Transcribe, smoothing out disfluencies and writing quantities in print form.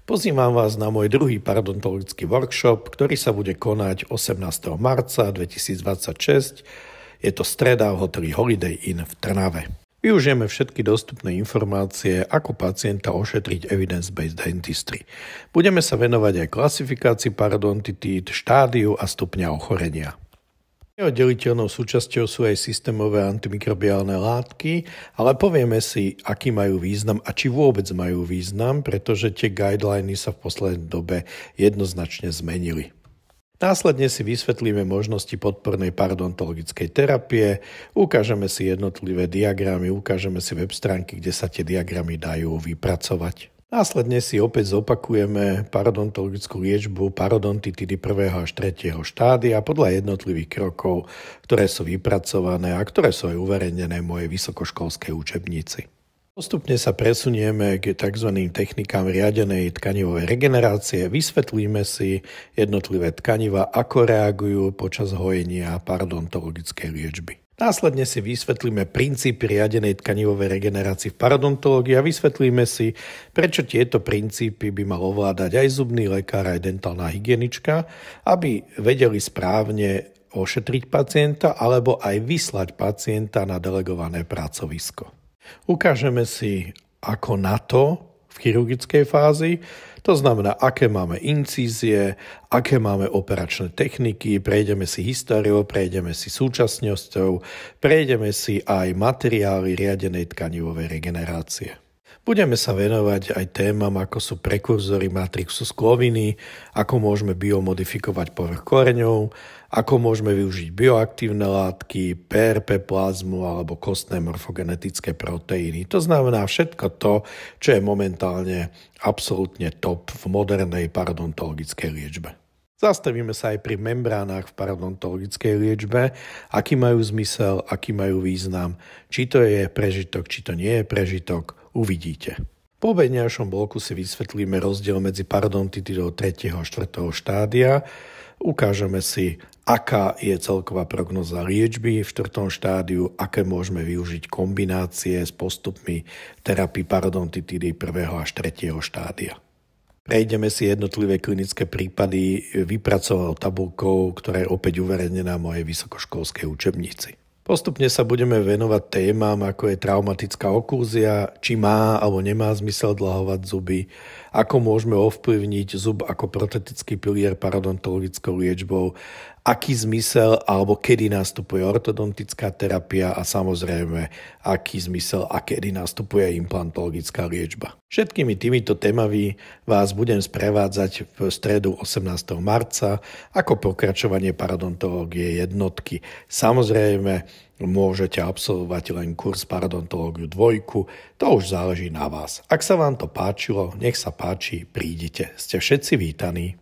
Pozývam vás na môj druhý parodontologický workshop, ktorý sa bude konať 18. marca 2026. Je to streda v hoteli Holiday Inn v Trnave. Využijeme všetky dostupné informácie, ako pacienta ošetriť evidence-based dentistry. Budeme sa venovať aj klasifikácii parodontitíd, štádiu a stupňa ochorenia. Neoddeliteľnou súčasťou sú aj systémové antimikrobiálne látky, ale povieme si, aký majú význam a či vôbec majú význam, pretože tie guideliny sa v poslednej dobe jednoznačne zmenili. Následne si vysvetlíme možnosti podpornej parodontologickej terapie, ukážeme si jednotlivé diagramy, ukážeme si web stránky, kde sa tie diagramy dajú vypracovať. Následne si opäť zopakujeme parodontologickú liečbu parodontitidy 1. až 3. štádia podľa jednotlivých krokov, ktoré sú vypracované a ktoré sú aj uverejnené v mojej vysokoškolskej učebnici. Postupne sa presunieme k tzv. Technikám riadenej tkanivovej regenerácie, vysvetlíme si jednotlivé tkaniva, ako reagujú počas hojenia parodontologickej liečby. Následne si vysvetlíme princípy riadenej tkanivovej regenerácii v parodontológii a vysvetlíme si, prečo tieto princípy by mal ovládať aj zubný lekár, aj dentálna hygienička, aby vedeli správne ošetriť pacienta alebo aj vyslať pacienta na delegované pracovisko. Ukážeme si, ako na to v chirurgickej fázi, to znamená, aké máme incízie, aké máme operačné techniky, prejdeme si históriou, prejdeme si súčasnosťou, prejdeme si aj materiály riadenej tkanivovej regenerácie. Budeme sa venovať aj témam, ako sú prekurzory matrixu skloviny, ako môžeme biomodifikovať povrch koreňov, ako môžeme využiť bioaktívne látky, PRP plazmu alebo kostné morfogenetické proteíny. To znamená všetko to, čo je momentálne absolútne top v modernej parodontologickej liečbe. Zastavíme sa aj pri membránach v parodontologickej liečbe, aký majú zmysel, aký majú význam, či to je prežitok, či to nie je prežitok, uvidíte. Po obedňajšom bloku si vysvetlíme rozdiel medzi parodontitidou 3. a 4. štádia, ukážeme si, aká je celková prognoza liečby v 4. štádiu, aké môžeme využiť kombinácie s postupmi terapii parodontitidy 1. až 3. štádia. Prejdeme si jednotlivé klinické prípady vypracovanou tabuľkou, ktorá je opäť uverejnená v mojej vysokoškolskej učebnici. Postupne sa budeme venovať témam, ako je traumatická oklúzia, či má alebo nemá zmysel dlahovať zuby, ako môžeme ovplyvniť zub ako protetický pilier parodontologickou liečbou, aký zmysel alebo kedy nastupuje ortodontická terapia a samozrejme, aký zmysel a kedy nastupuje implantologická liečba. Všetkými týmito témami vás budem sprevádzať v stredu 18. marca ako pokračovanie parodontológie jednotky. Samozrejme, môžete absolvovať len kurz parodontológiu 2, to už záleží na vás. Ak sa vám to páčilo, nech sa páči, prídite. Ste všetci vítaní.